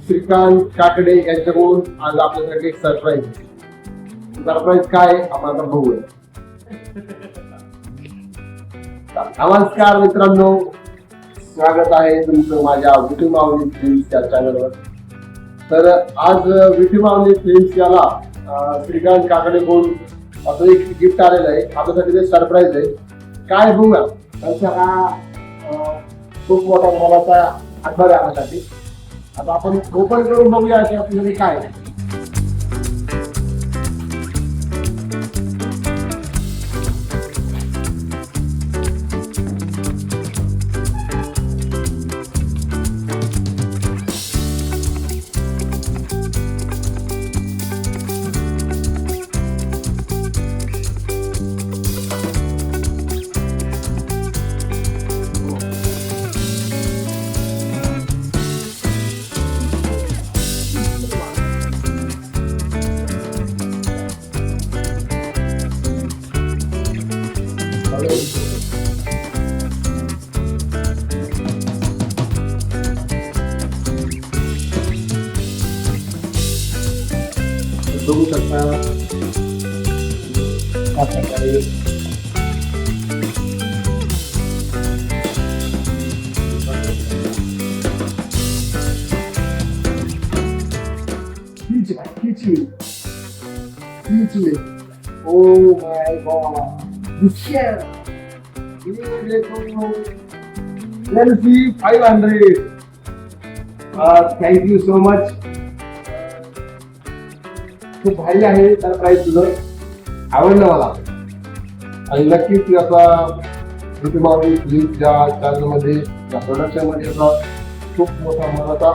श्रीकांत काकडे यांच्याकडून आज आपल्यासाठी एक सरप्राईज काय आपण आता बघूया. नमस्कार मित्रांनो, स्वागत आहे तुमचं माझ्या विठी माऊली फिल्म्स या चॅनलवर. तर आज विठी माऊली फिल्म्स याला श्रीकांत काकडेकडून असं एक गिफ्ट आलेलं आहे. आपल्यासाठी ते सरप्राईज आहे. काय बघूया. त्यांचा हा खूप मोठा मोलाचा आभार आहे आपल्यासाठी. आता आपण ओपन करून बघूया की आपल्याकडे काय आहे. बघू शकता या प्रकारे Oh my god! LC 500. Thank you so much. खूप भारी आहे. तर प्राईस तुझं आवडलं मला आणि नक्कीच याचा विठी माऊली फिल्मच्या चॅनलमध्ये या प्रोडक्शनमध्ये याचा खूप मोठा मनाचा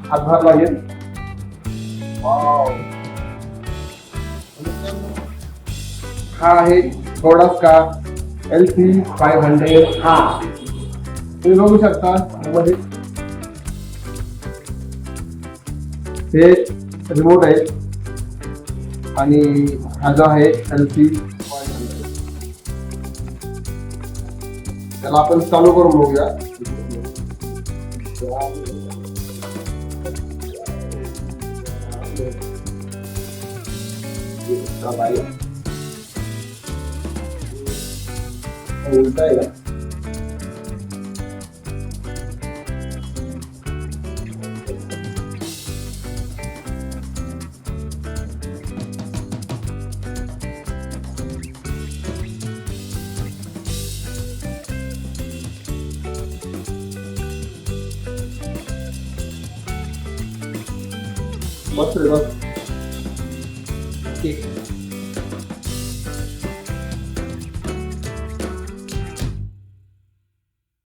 हातभार लागेल. वाव. हा आहे थोडासा LC 500. हा तुम्ही बघू शकता यामध्ये हे रिमोट आहे आणि हा जो आहे LC 500. त्याला आपण चालू करून बघूया. उलटा आहे का? मस्त रे, मस्त. ठीक.